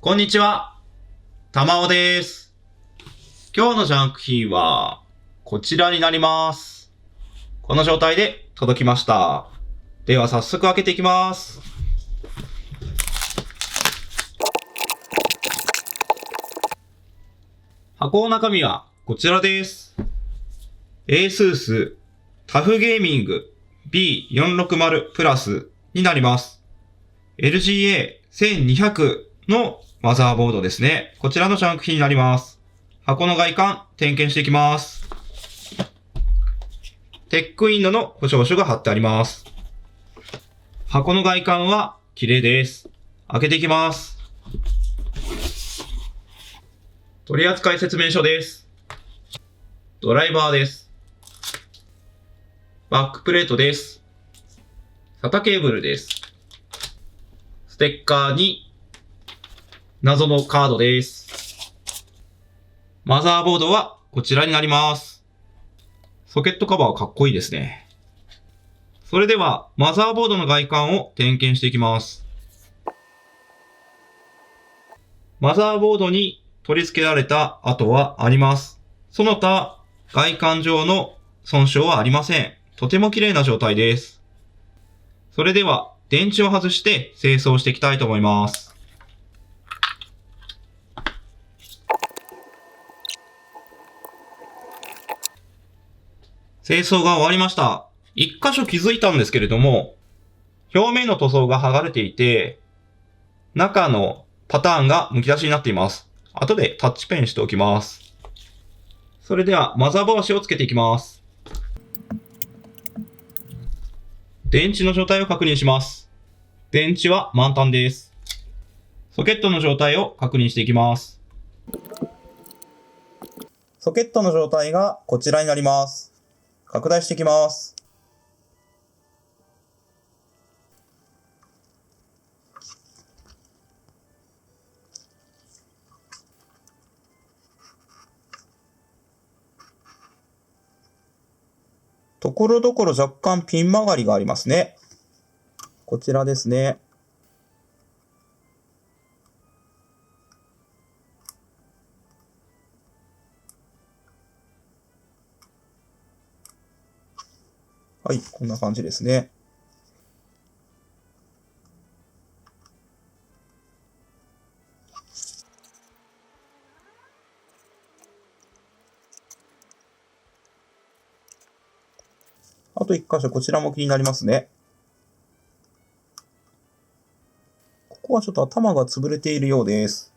こんにちは、たまおです。今日のジャンク品は、こちらになります。この状態で届きました。では早速開けていきます。箱の中身はこちらです。ASUS TUF Gaming B460 プラスになります。LGA1200 のマザーボードですね。こちらのジャンク品になります。箱の外観、点検していきます。テックインノの保証書が貼ってあります。箱の外観は綺麗です。開けていきます。取扱説明書です。ドライバーです。バックプレートです。SATA ケーブルです。ステッカーに謎のカードです。マザーボードはこちらになります。ソケットカバーかっこいいですね。それではマザーボードの外観を点検していきます。マザーボードに取り付けられた跡はあります。その他外観上の損傷はありません。とても綺麗な状態です。それでは電池を外して清掃していきたいと思います。清掃が終わりました。一箇所気づいたんですけれども、表面の塗装が剥がれていて、中のパターンが剥き出しになっています。後でタッチペンしておきます。それではマザーボードをつけていきます。電池の状態を確認します。電池は満タンです。ソケットの状態を確認していきます。ソケットの状態がこちらになります。拡大していきます。ところどころ若干ピン曲がりがありますね。こちらですね。はい、こんな感じですね。あと一箇所、こちらも気になりますね。ここはちょっと頭が潰れているようです。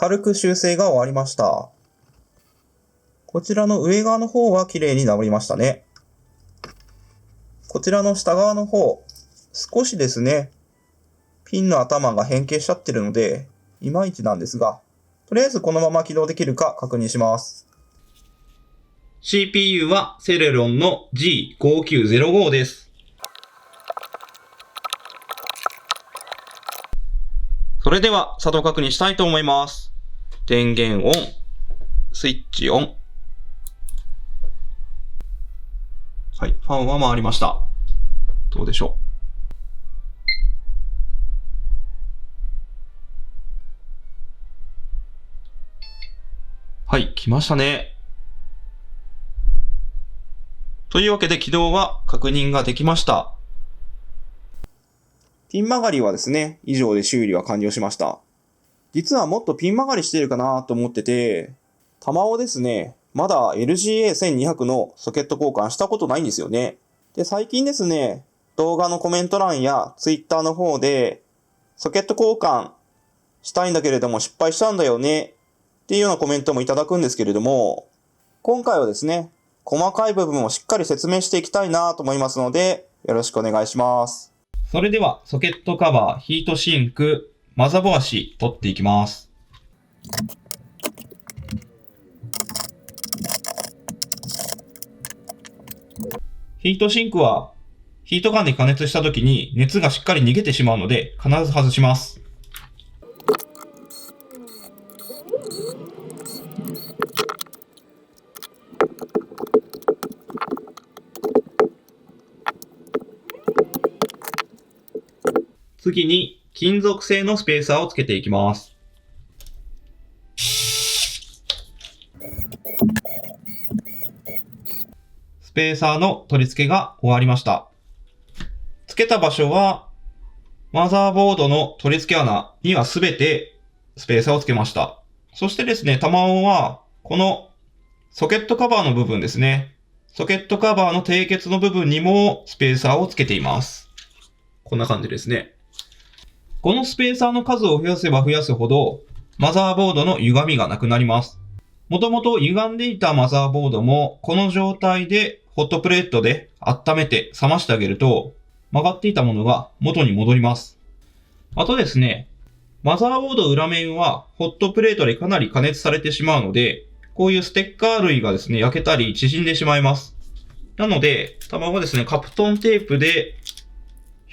軽く修正が終わりました。こちらの上側の方は綺麗に治りましたね。こちらの下側の方、少しですね、ピンの頭が変形しちゃってるので、いまいちなんですが、とりあえずこのまま起動できるか確認します。CPU はセレロンの G5905 です。それでは作動確認したいと思います。電源オン、スイッチオン。はい、ファンは回りました。どうでしょう。はい、来ましたね。というわけで起動は確認ができました。ピン曲がりはですね、以上で修理は完了しました。実はもっとピン曲がりしてるかなと思ってて、たまおですね、まだ LGA1200 のソケット交換したことないんですよね。で、最近ですね、動画のコメント欄や Twitter の方で、ソケット交換したいんだけれども失敗したんだよねっていうようなコメントもいただくんですけれども、今回はですね、細かい部分をしっかり説明していきたいなと思いますので、よろしくお願いします。それではソケットカバー、ヒートシンク、マザボ足取っていきます。ヒートシンクはヒートガンで加熱した時に熱がしっかり逃げてしまうので必ず外します。次に金属製のスペーサーをつけていきます。スペーサーの取り付けが終わりました。つけた場所はマザーボードの取り付け穴にはすべてスペーサーをつけました。そしてですね、タマオはこのソケットカバーの部分ですね。ソケットカバーの締結の部分にもスペーサーをつけています。こんな感じですね。このスペーサーの数を増やせば増やすほどマザーボードの歪みがなくなります。もともと歪んでいたマザーボードもこの状態でホットプレートで温めて冷ましてあげると曲がっていたものが元に戻ります。あとですね、マザーボード裏面はホットプレートでかなり加熱されてしまうので、こういうステッカー類がですね、焼けたり縮んでしまいます。なので、卵はですね、カプトンテープで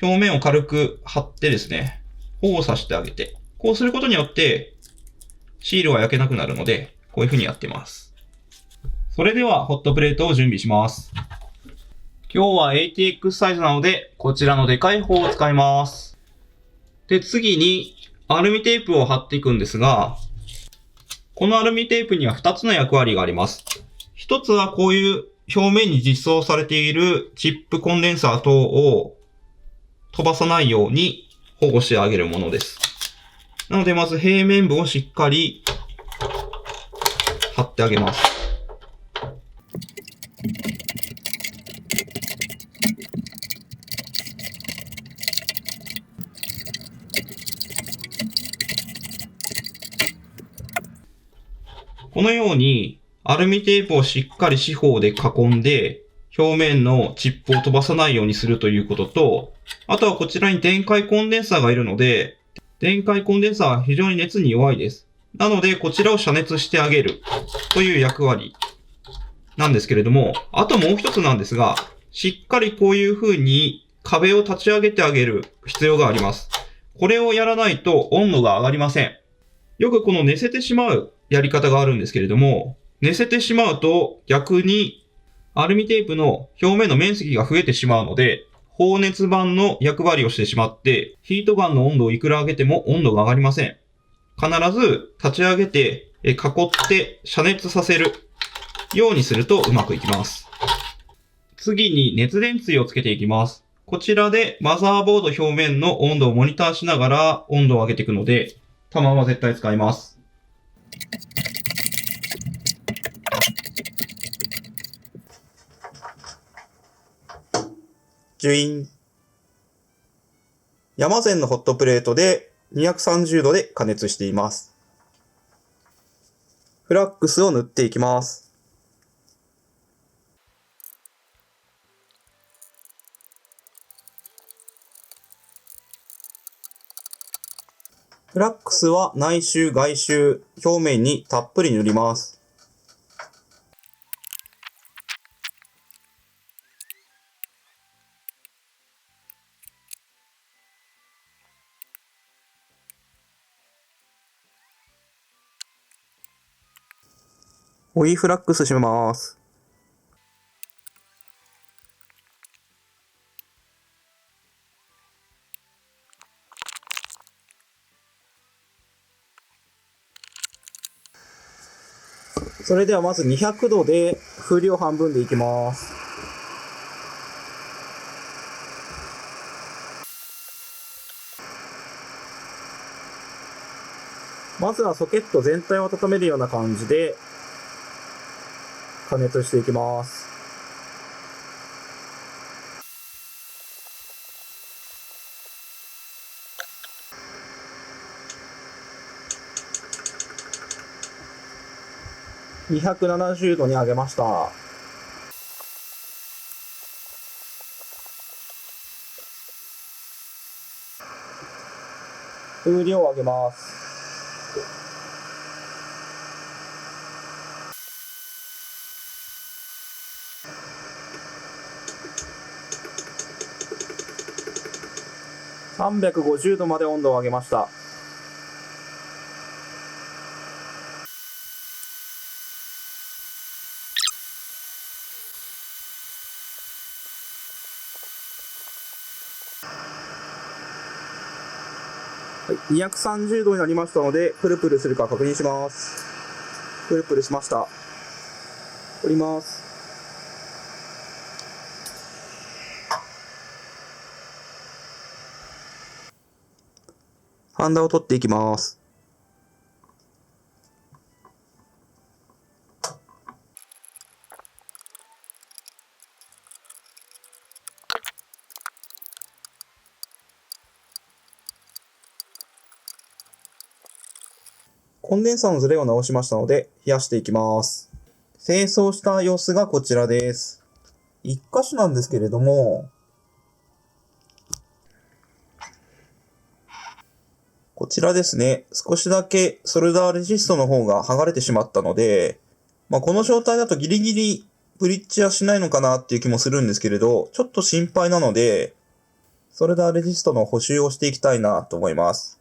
表面を軽く貼ってですね、保護させてあげて、こうすることによってシールは焼けなくなるので、こういう風にやってます。それではホットプレートを準備します。今日は ATX サイズなので、こちらのでかい方を使います。で、次にアルミテープを貼っていくんですが、このアルミテープには2つの役割があります。1つはこういう表面に実装されているチップコンデンサー等を飛ばさないように保護してあげるものです。なのでまず平面部をしっかり貼ってあげます。このようにアルミテープをしっかり四方で囲んで表面のチップを飛ばさないようにするということと、あとはこちらに電解コンデンサーがいるので、電解コンデンサーは非常に熱に弱いです。なのでこちらを遮熱してあげるという役割なんですけれども、あともう一つなんですが、しっかりこういう風に壁を立ち上げてあげる必要があります。これをやらないと温度が上がりません。よくこの寝せてしまうやり方があるんですけれども、寝せてしまうと逆にアルミテープの表面の面積が増えてしまうので、放熱板の役割をしてしまって、ヒートガンの温度をいくら上げても温度が上がりません。必ず立ち上げて囲って遮熱させるようにするとうまくいきます。次に熱電椎をつけていきます。こちらでマザーボード表面の温度をモニターしながら温度を上げていくので、玉は絶対使います。ジュイン。山善のホットプレートで230度で加熱しています。フラックスを塗っていきます。フラックスは内周外周表面にたっぷり塗ります。追いフラックスします。それではまず200度で風量半分でいきます。まずはソケット全体を温めるような感じで加熱していきます。270度に上げました。風量を上げます。350度まで温度を上げました。はい、230度になりましたので、プルプルするか確認します。プルプルしました。折ります。ハンダを取っていきます。コンデンサーのズレを直しましたので、冷やしていきます。清掃した様子がこちらです。一箇所なんですけれども、こちらですね、少しだけソルダーレジストの方が剥がれてしまったので、この状態だとギリギリブリッジはしないのかなっていう気もするんですけれど、ちょっと心配なので、ソルダーレジストの補修をしていきたいなと思います。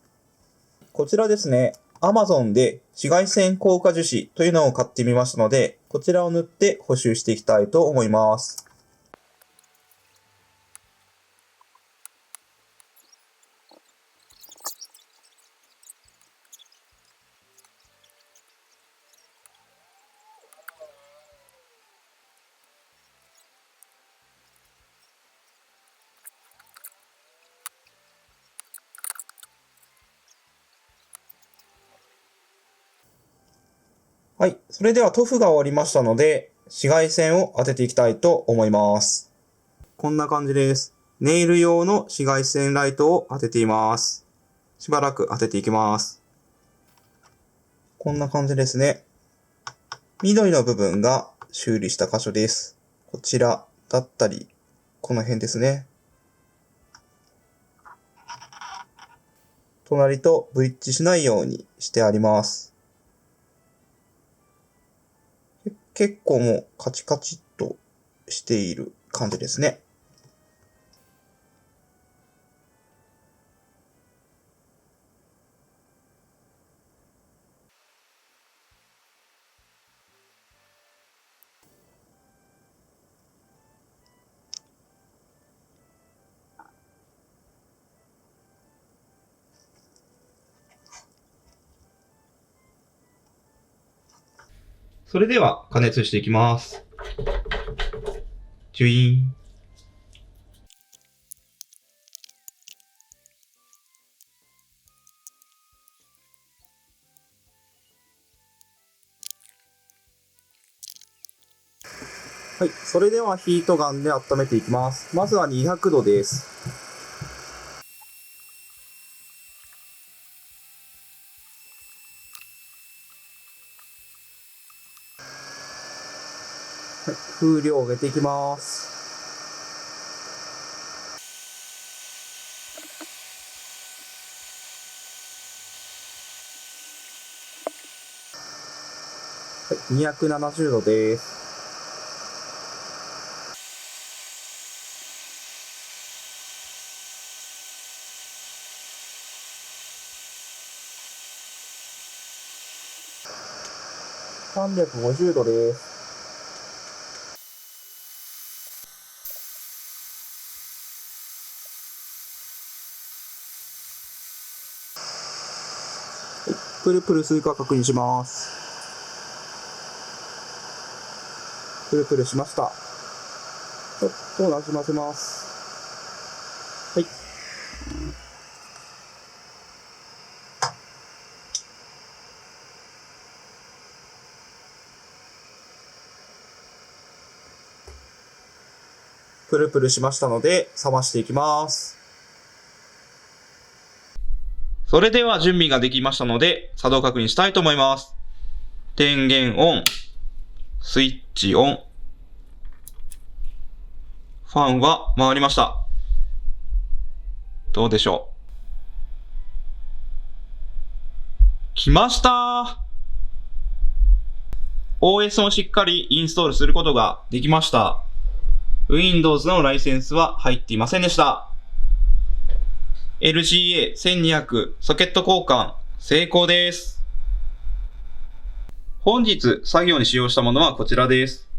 こちらですね、Amazon で紫外線硬化樹脂というのを買ってみましたので、こちらを塗って補修していきたいと思います。はい。それでは塗布が終わりましたので、紫外線を当てていきたいと思います。こんな感じです。ネイル用の紫外線ライトを当てています。しばらく当てていきます。こんな感じですね。緑の部分が修理した箇所です。こちらだったり、この辺ですね。隣とブリッジしないようにしてあります。結構もうカチカチっとしている感じですね。それでは加熱していきます。ジュイーン。はい。それではヒートガンで温めていきます。まずは200度です。はい。風量を上げていきます。はい。270度です。350度です。はい、プルプルするか確認します。プルプルしました。ちょっとなじませます。はい。プルプルしましたので、冷ましていきます。それでは準備ができましたので、作動確認したいと思います。電源オン。スイッチオン。ファンは回りました。どうでしょう。来ましたー。OS もしっかりインストールすることができました。Windows のライセンスは入っていませんでした。LGA1200 ソケット交換成功です。本日作業に使用したものはこちらです。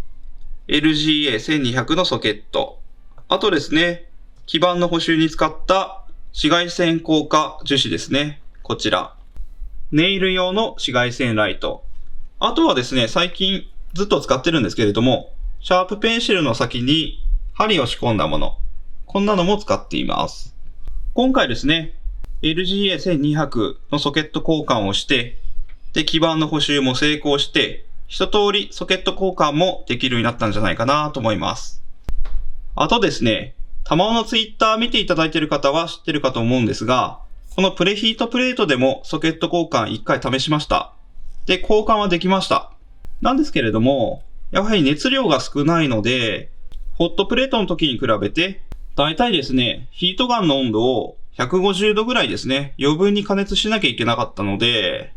LGA1200 のソケット。あとですね、基板の補修に使った紫外線効果樹脂ですね。こちら。ネイル用の紫外線ライト。あとはですね、最近ずっと使ってるんですけれども、シャープペンシルの先に針を仕込んだもの。こんなのも使っています。今回ですね、LGA1200 のソケット交換をして、で、基板の補修も成功して、一通りソケット交換もできるようになったんじゃないかなと思います。あとですね、たまおのツイッター見ていただいている方は知ってるかと思うんですが、このプレヒートプレートでもソケット交換1回試しました。で、交換はできました。なんですけれども、やはり熱量が少ないので、ホットプレートの時に比べて、だいたいですね、ヒートガンの温度を150度ぐらいですね、余分に加熱しなきゃいけなかったので、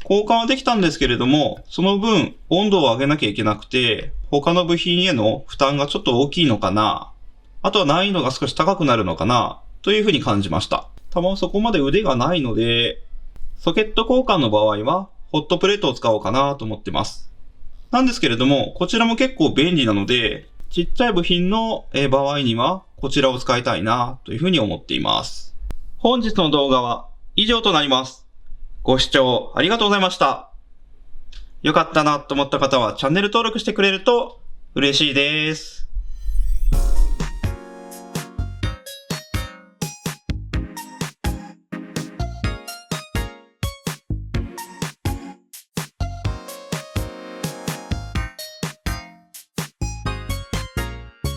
交換はできたんですけれども、その分温度を上げなきゃいけなくて、他の部品への負担がちょっと大きいのかな。あとは難易度が少し高くなるのかな、というふうに感じました。たまそこまで腕がないので、ソケット交換の場合は、ホットプレートを使おうかなと思ってます。なんですけれども、こちらも結構便利なので、ちっちゃい部品の場合には、こちらを使いたいなというふうに思っています。本日の動画は以上となります。ご視聴ありがとうございました。よかったなと思った方はチャンネル登録してくれると嬉しいです。